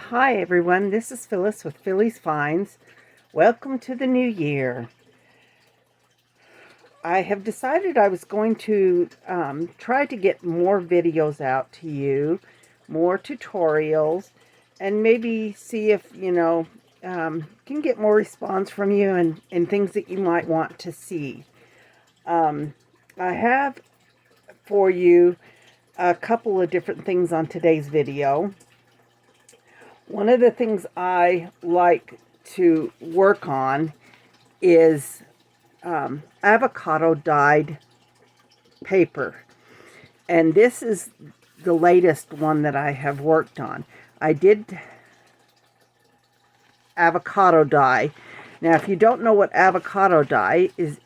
Hi everyone, this is Phyllis with Philly's Finds. Welcome to the new year. I have decided I was going to try to get more videos out to you, more tutorials, and maybe see if, can get more response from you and things that you might want to see. I have for you a couple of different things on today's video. One of the things I like to work on is avocado dyed paper. And this is the latest one that I have worked on. I did avocado dye. Now, if you don't know what avocado dye is,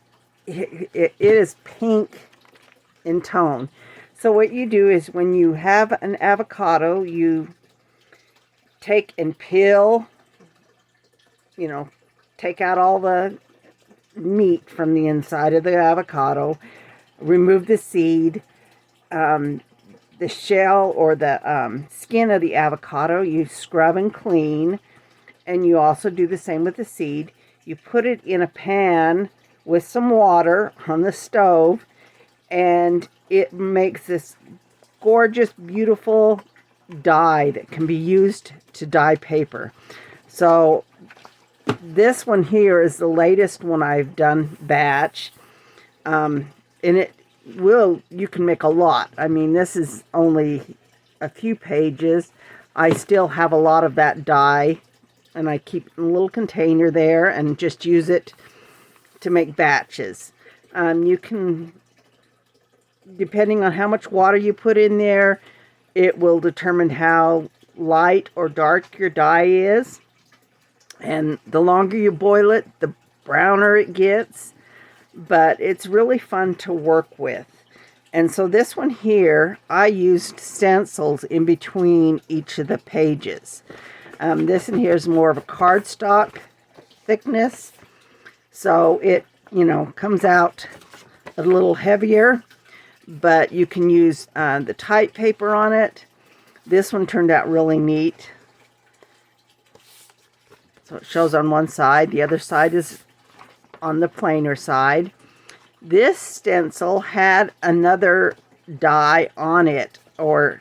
it is pink in tone. So what you do is when you have an avocado, you take and peel, take out all the meat from the inside of the avocado, remove the seed, the shell or the skin of the avocado, you scrub and clean, and you also do the same with the seed. You put it in a pan with some water on the stove, and it makes this gorgeous, beautiful dye that can be used to dye paper. So this one here is the latest one I've done batch, and you can make a lot. I mean, this is only a few pages. I still have a lot of that dye, and I keep a little container there and just use it to make batches. You can, depending on how much water you put in there, it will determine how light or dark your dye is. And the longer you boil it, the browner it gets. But it's really fun to work with. And so this one here, I used stencils in between each of the pages. This one here is more of a cardstock thickness. So it, comes out a little heavier. But you can use the type paper on it. This one turned out really neat. So it shows on one side. The other side is on the plainer side. This stencil had another dye on it, or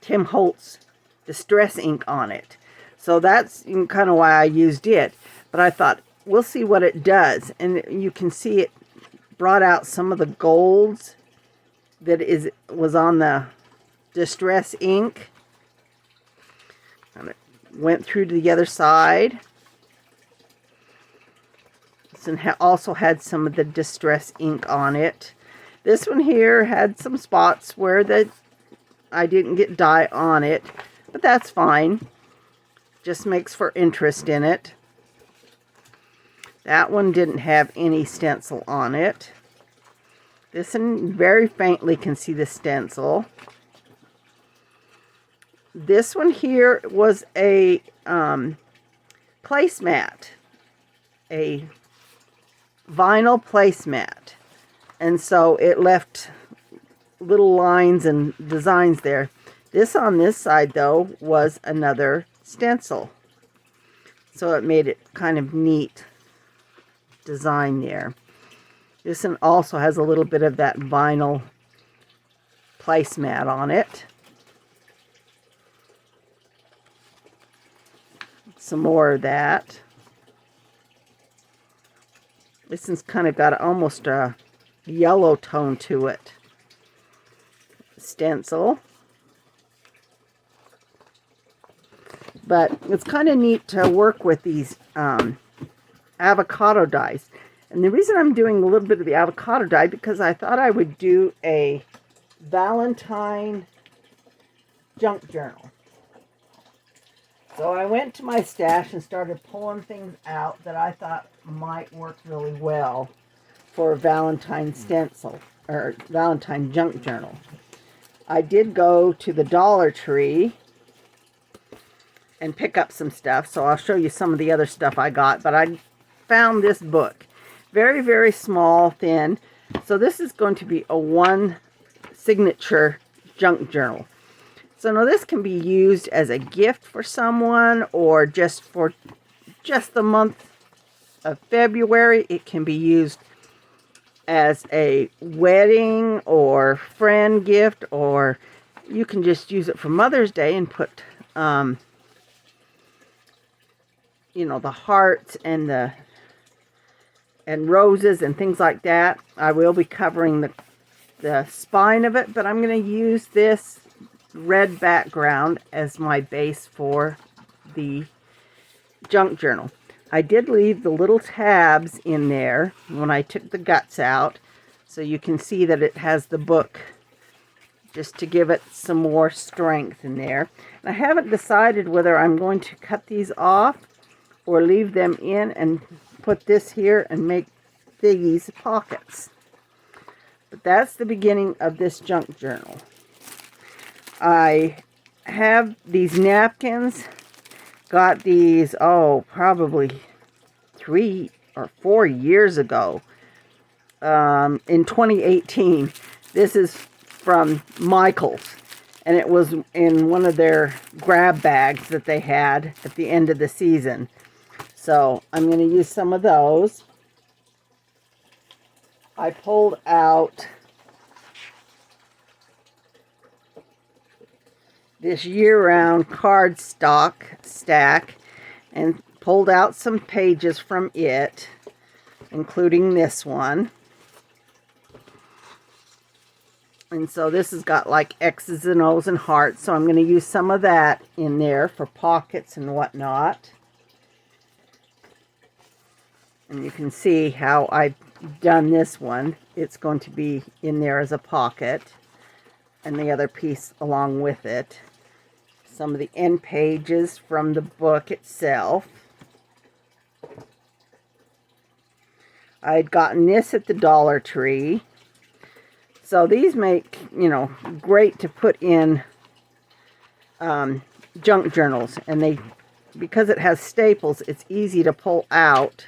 Tim Holtz Distress ink on it. So that's kind of why I used it. But I thought, we'll see what it does. And you can see it brought out some of the golds that was on the Distress ink, and it went through to the other side. This one also had some of the Distress ink on it. This one here had some spots where I didn't get dye on it, but that's fine. Just makes for interest in it. That one didn't have any stencil on it. This one very faintly can see the stencil. This one here was a placemat, a vinyl placemat. And so it left little lines and designs there. This on this side, though, was another stencil. So it made it kind of neat design there. This one also has a little bit of that vinyl placemat on it. Some more of that. This one's kind of got almost a yellow tone to it. Stencil. But it's kind of neat to work with these avocado dyes. And the reason I'm doing a little bit of the avocado dye, because I thought I would do a Valentine junk journal. So I went to my stash and started pulling things out that I thought might work really well for a Valentine stencil, or Valentine junk journal. I did go to the Dollar Tree and pick up some stuff, so I'll show you some of the other stuff I got. But I found this book. Very, very small, thin. So this is going to be a one signature junk journal. So now this can be used as a gift for someone, or just for just the month of February. It can be used as a wedding or friend gift, or you can just use it for Mother's Day and put, you know, the hearts and roses and things like that. I will be covering the spine of it, but I'm going to use this red background as my base for the junk journal. I did leave the little tabs in there when I took the guts out, so you can see that it has the book, just to give it some more strength in there. And I haven't decided whether I'm going to cut these off or leave them in and put this here and make these pockets. But that's the beginning of this junk journal. I have these napkins. Got these, oh, probably 3 or 4 years ago, in 2018. This is from Michael's, and it was in one of their grab bags that they had at the end of the season. So I'm going to use some of those. I pulled out this year-round cardstock stack and pulled out some pages from it, including this one. And so this has got like X's and O's and hearts, so I'm going to use some of that in there for pockets and whatnot. And you can see how I've done this one. It's going to be in there as a pocket, and the other piece along with it. Some of the end pages from the book itself. I'd gotten this at the Dollar Tree. So these make, you know, great to put in junk journals. And because it has staples, it's easy to pull out.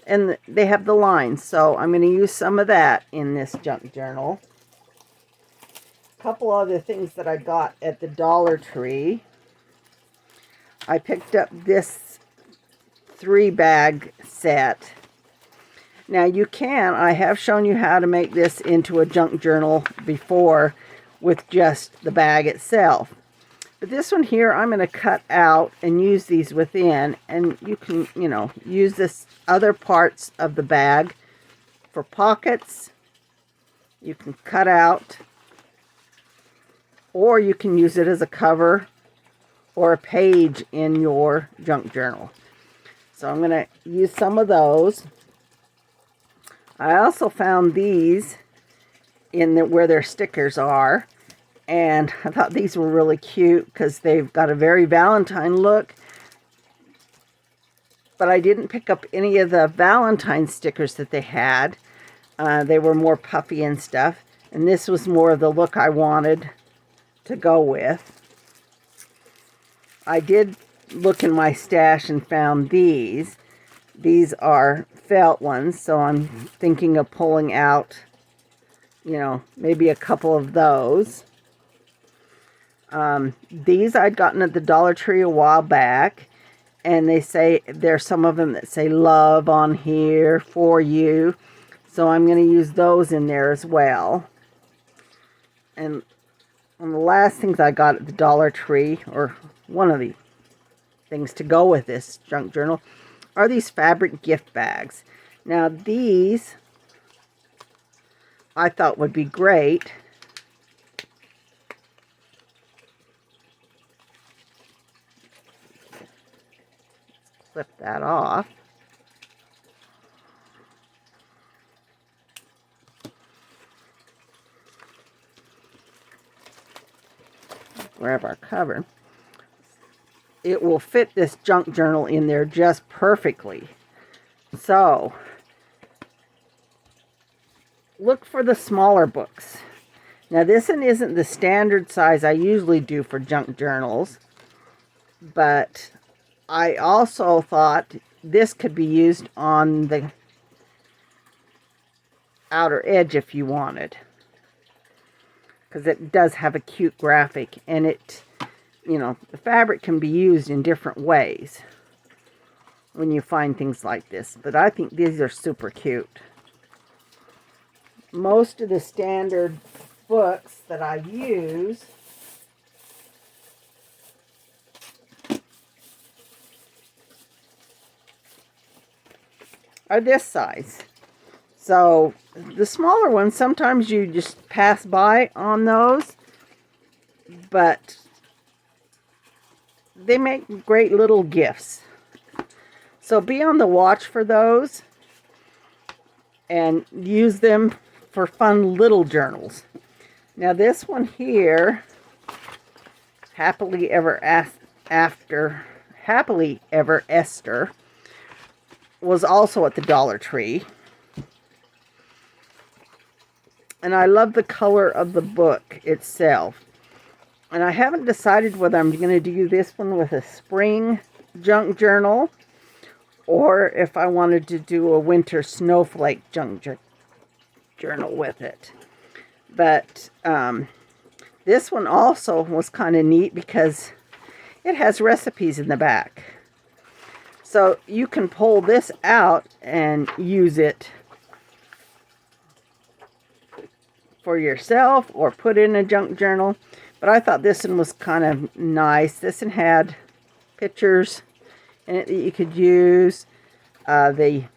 And they have the lines. So I'm going to use some of that in this junk journal. Couple other things that I got at the Dollar Tree. I picked up this 3-bag set. Now I have shown you how to make this into a junk journal before with just the bag itself. But this one here, I'm going to cut out and use these within, and you can, you know, use this other parts of the bag for pockets. You can cut out, or you can use it as a cover or a page in your junk journal. So I'm going to use some of those. I also found these where their stickers are, and I thought these were really cute because they've got a very Valentine look. But I didn't pick up any of the Valentine stickers that they had. They were more puffy and stuff, and this was more of the look I wanted to go with. I did look in my stash and found these. These are felt ones, so I'm thinking of pulling out, you know, maybe a couple of those. These I'd gotten at the Dollar Tree a while back, and they say there's some of them that say love on here for you, so I'm going to use those in there as well. And the last things I got at the Dollar Tree, or one of the things to go with this junk journal, are these fabric gift bags. Now these I thought would be great. Clip that off. Grab our cover. It will fit this junk journal in there just perfectly. So, look for the smaller books. Now this one isn't the standard size I usually do for junk journals, but I also thought this could be used on the outer edge if you wanted. because it does have a cute graphic, and it, you know, the fabric can be used in different ways when you find things like this. But I think these are super cute. Most of the standard books that I use are this size. So the smaller ones, sometimes you just pass by on those, but they make great little gifts. So be on the watch for those and use them for fun little journals. Now this one here, Happily Ever Esther, was also at the Dollar Tree. And I love the color of the book itself. And I haven't decided whether I'm going to do this one with a spring junk journal or if I wanted to do a winter snowflake junk journal with it. But this one also was kind of neat because it has recipes in the back. So you can pull this out and use it for yourself or put in a junk journal. But I thought this one was kind of nice. This one had pictures in it that you could use. Let's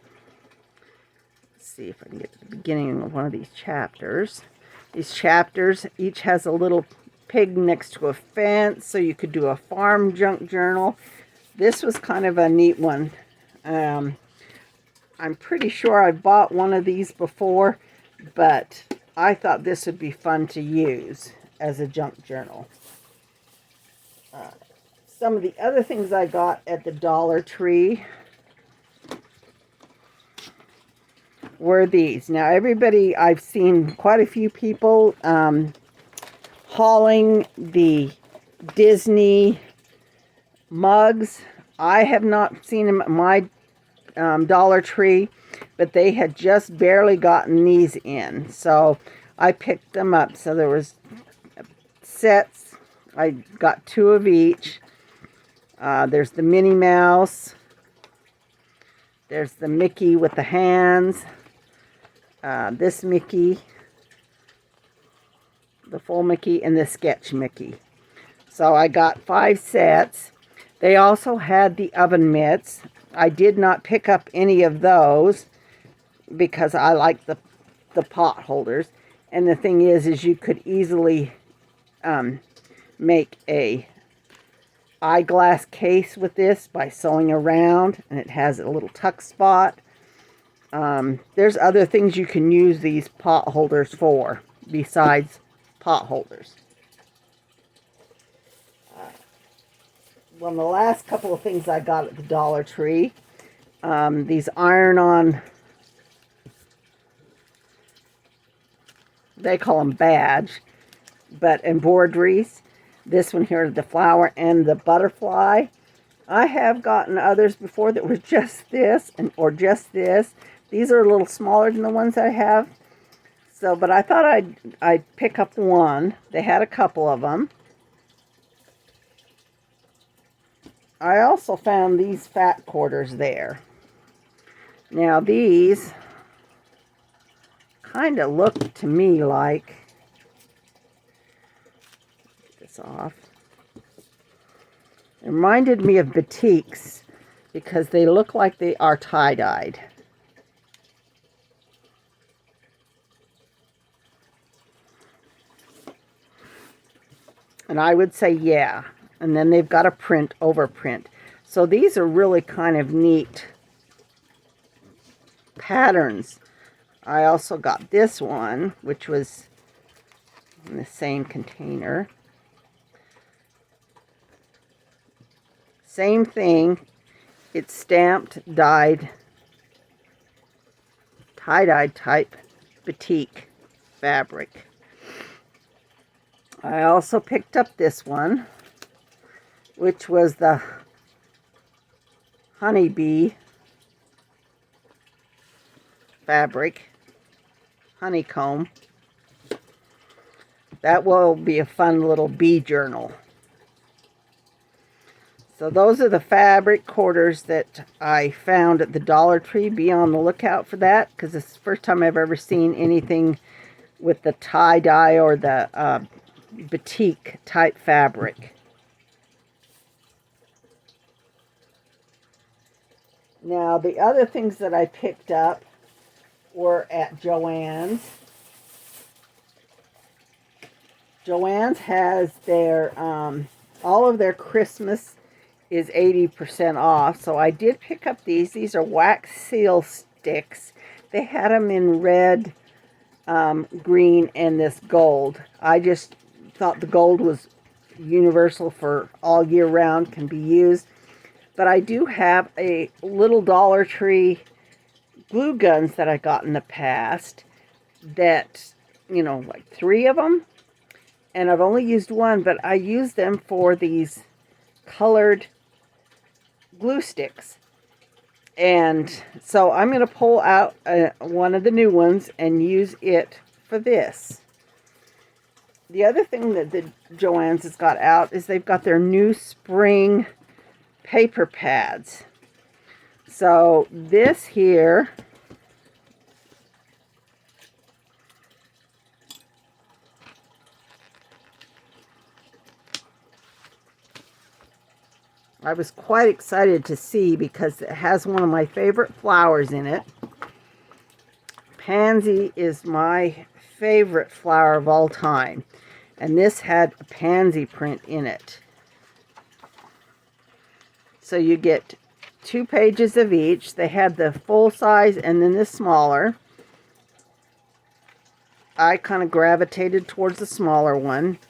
see if I can get to the beginning of one of these chapters. These chapters each has a little pig next to a fence, so you could do a farm junk journal. This was kind of a neat one. I'm pretty sure I bought one of these before, but I thought this would be fun to use as a junk journal. Some of the other things I got at the Dollar Tree were these. Now everybody, I've seen quite a few people hauling the Disney mugs. I have not seen them at my Dollar Tree, but they had just barely gotten these in, so I picked them up. So there was sets. I got 2 of each. There's the Minnie Mouse. There's the Mickey with the hands. This Mickey, the full Mickey, and the sketch Mickey. So I got 5 sets. They also had the oven mitts. I did not pick up any of those because I like the pot holders. And the thing is you could easily make a eyeglass case with this by sewing around, and it has a little tuck spot. There's other things you can use these pot holders for besides pot holders. One of the last couple of things I got at the Dollar Tree, these iron-on, they call them badge, but embroideries. This one here is the flower and the butterfly. I have gotten others before that were just this or just this. These are a little smaller than the ones I have. So, but I thought I'd pick up one. They had a couple of them. I also found these fat quarters there. Now these kind of look to me like, get this off. It reminded me of batiks because they look like they are tie-dyed. And I would say, yeah. And then they've got a print over print. So these are really kind of neat patterns. I also got this one, which was in the same container. Same thing. It's stamped, dyed, tie-dyed type batik fabric. I also picked up this one, which was the honeybee fabric, honeycomb. that will be a fun little bee journal. So those are the fabric quarters that I found at the Dollar Tree. Be on the lookout for that, because it's the first time I've ever seen anything with the tie-dye or the batik type fabric. Now, the other things that I picked up were at Joann's. Joann's has their, all of their Christmas is 80% off. So I did pick up these. These are wax seal sticks. They had them in red, green, and this gold. I just thought the gold was universal for all year round, can be used. But I do have a little Dollar Tree glue guns that I got in the past that, you know, like 3 of them. And I've only used one, but I use them for these colored glue sticks. And so I'm going to pull out one of the new ones and use it for this. The other thing that the Joanns has got out is they've got their new spring paper pads. So this here I was quite excited to see, because it has one of my favorite flowers in it. Pansy is my favorite flower of all time. And this had a pansy print in it. So you get 2 pages of each. They had the full size and then the smaller. I kind of gravitated towards the smaller one.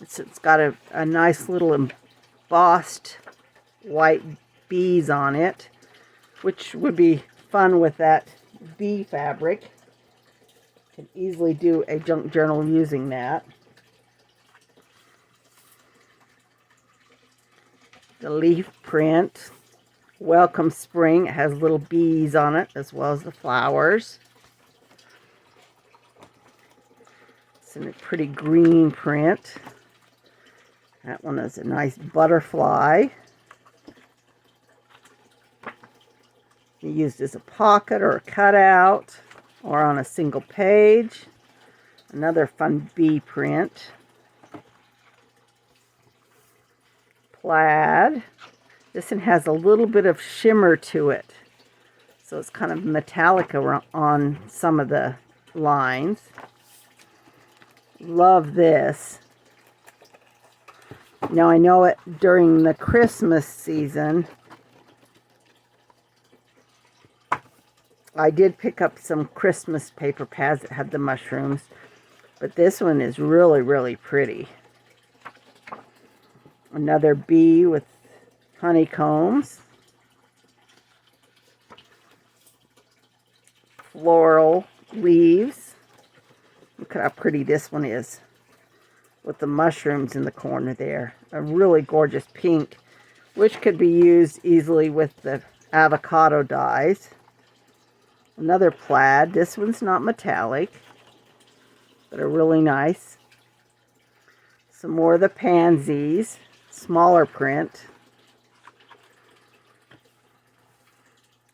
It's got a nice little embossed white bees on it, which would be fun with that bee fabric. Can easily do a junk journal using that. The leaf print, Welcome Spring. It has little bees on it as well as the flowers. It's in a pretty green print. That one is a nice butterfly. Used as a pocket or a cutout or on a single page. Another fun bee print. Plaid. This one has a little bit of shimmer to it. So it's kind of metallic on some of the lines. Love this. Now I know it during the Christmas season, I did pick up some Christmas paper pads that had the mushrooms, but this one is really, really pretty. Another bee with honeycombs. Floral leaves. Look at how pretty this one is, with the mushrooms in the corner there. A really gorgeous pink, which could be used easily with the avocado dyes. Another plaid. This one's not metallic, but are really nice. Some more of the pansies. Smaller print.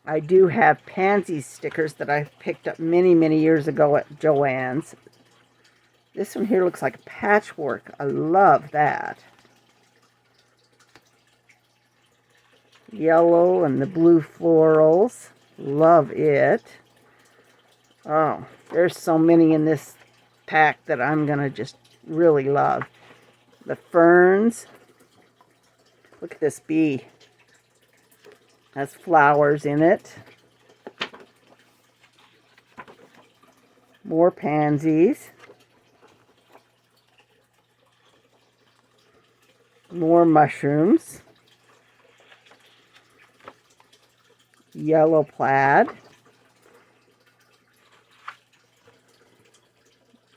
I do have pansy stickers that I picked up many, many years ago at Joann's. This one here looks like a patchwork. I love that. Yellow and the blue florals. Love it. Oh, there's so many in this pack that I'm going to just really love. The ferns. Look at this bee. Has flowers in it. More pansies. More mushrooms. Yellow plaid.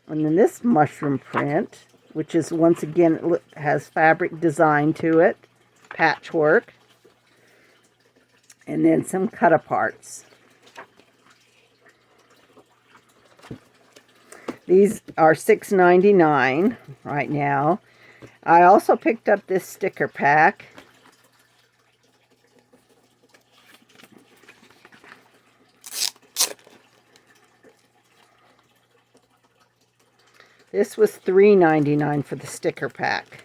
And then this mushroom print, which is once again, it has fabric design to it. Patchwork. And then some cut-aparts. These are $6.99 right now. I also picked up this sticker pack. This was $3.99 for the sticker pack.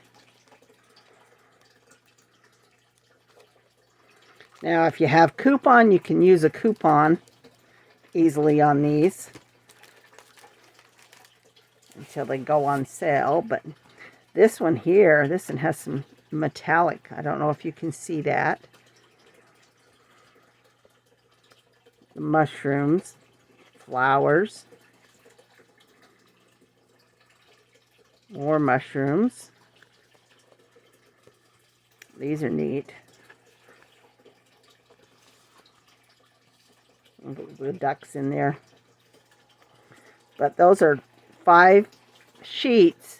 Now, if you have coupon, you can use a coupon easily on these until they go on sale. But this one here, this one has some metallic. I don't know if you can see that. The mushrooms, flowers, more mushrooms. These are neat. The ducks in there. But those are 5 sheets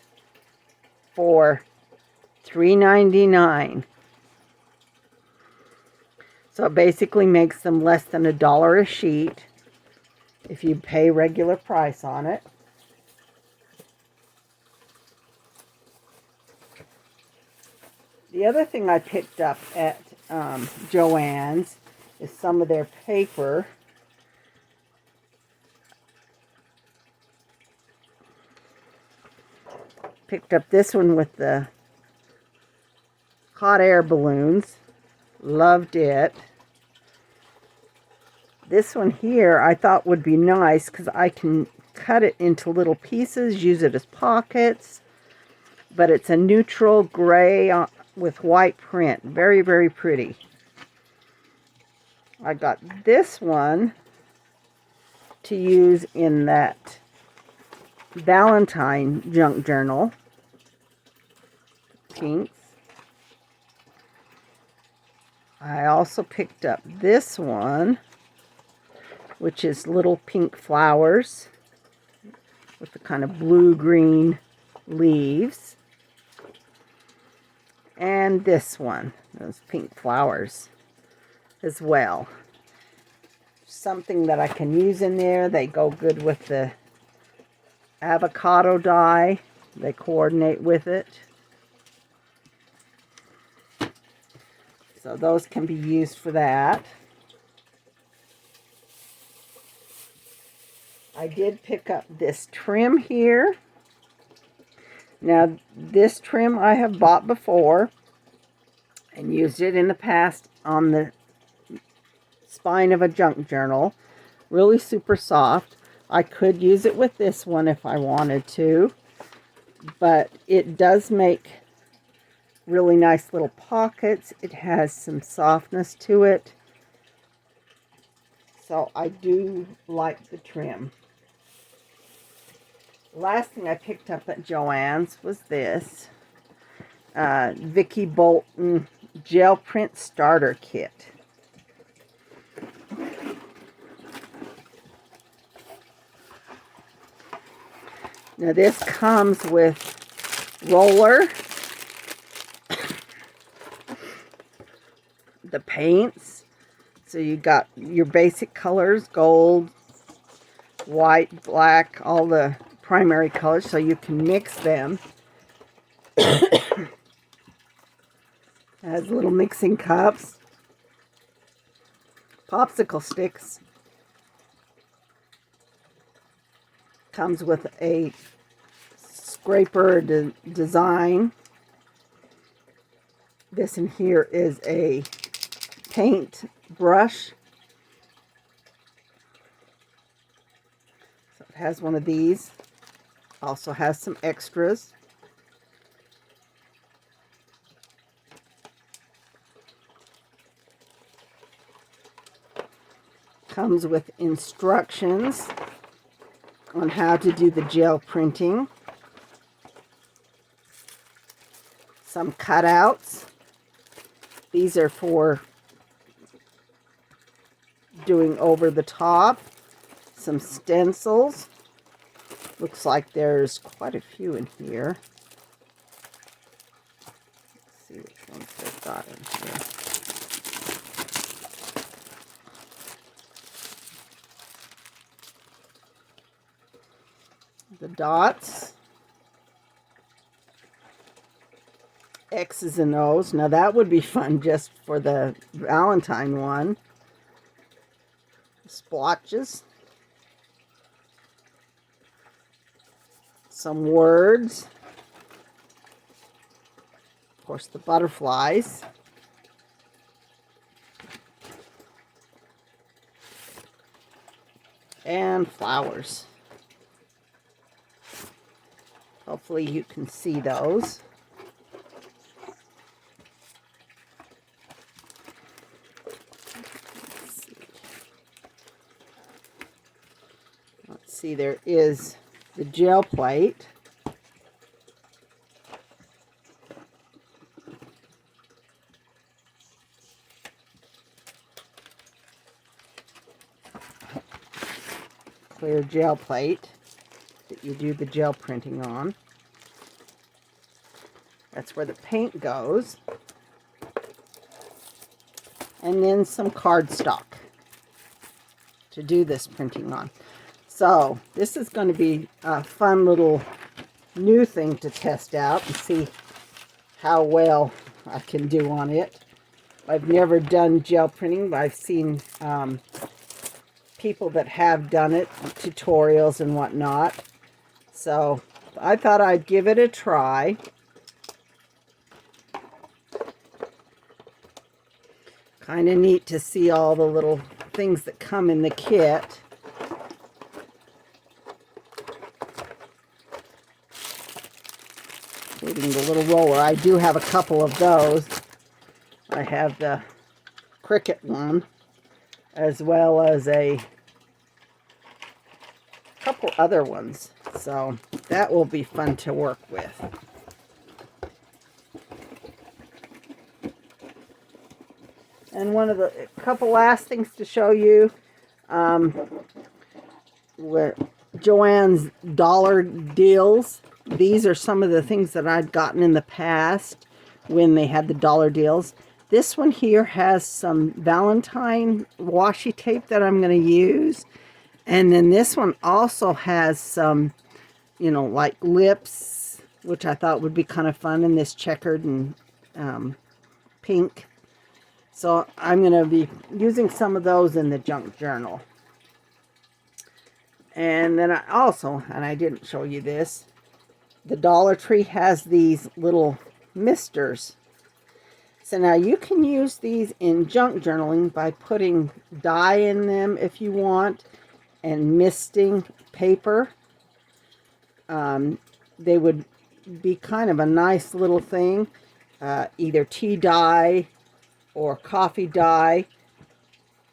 for $3.99. So it basically makes them less than $1 a sheet if you pay regular price on it. The other thing I picked up at Joann's is some of their paper. Picked up this one with the hot air balloons. Loved it. This one here I thought would be nice because I can cut it into little pieces, use it as pockets. But it's a neutral gray with white print. Very, very pretty. I got this one to use in that Valentine junk journal. Pinks. I also picked up this one, which is little pink flowers with the kind of blue-green leaves. And this one, those pink flowers as well. Something that I can use in there. They go good with the avocado dye. They coordinate with it. So those can be used for that. I did pick up this trim here. Now, this trim I have bought before and used it in the past on the spine of a junk journal. Really super soft. I could use it with this one if I wanted to, but it does make really nice little pockets. It has some softness to it. So I do like the trim. Last thing I picked up at Joann's was this Vicky Bolton Gel Print Starter Kit. Now this comes with roller, the paints. So you got your basic colors, gold, white, black, all the primary colors, so you can mix them. Has little mixing cups, popsicle sticks. Comes with a scraper design. This in here is a paint brush. So it has one of these. Also has some extras. Comes with instructions on how to do the gel printing. Some cutouts. These are for doing over the top. Some stencils. Looks like there's quite a few in here. Let's see which ones they've got in here. the dots, X's and O's. Now that would be fun just for the Valentine one. Splotches. Some words. Of course, the butterflies. And flowers. Hopefully you can see those. Let's see, there is the gel plate. Clear gel plate that you do the gel printing on. That's where the paint goes. And then some cardstock to do this printing on. So this is going to be a fun little new thing to test out and see how well I can do on it. I've never done gel printing, but I've seen people that have done it, tutorials and whatnot. So I thought I'd give it a try. Kind of neat to see all the little things that come in the kit. Including the little roller. I do have a couple of those. I have the Cricut one, as well as a couple other ones. So that will be fun to work with. And one of the couple last things to show you, were Joann's dollar deals. These are some of the things that I'd gotten in the past when they had the dollar deals. This one here has some Valentine washi tape that I'm going to use. And then this one also has some, you know, like lips, which I thought would be kind of fun in this checkered and pink. So I'm going to be using some of those in the junk journal. And then I also, and I didn't show you this, the Dollar Tree has these little misters. So now you can use these in junk journaling by putting dye in them if you want and misting paper. They would be kind of a nice little thing, either tea dye or coffee dye.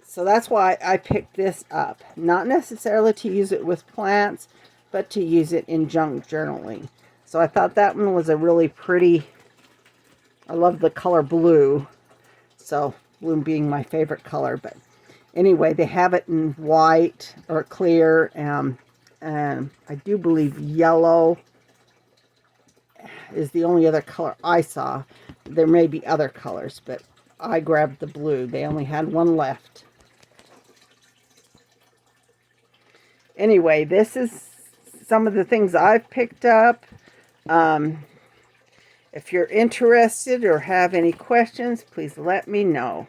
So that's why I picked this up. Not necessarily to use it with plants, but to use it in junk journaling. So I thought that one was a really pretty, I love the color blue. So blue being my favorite color. But anyway, they have it in white or clear. And I do believe yellow is the only other color I saw. There may be other colors, but I grabbed the blue. They only had one left. Anyway, this is some of the things I've picked up. If you're interested or have any questions, please let me know.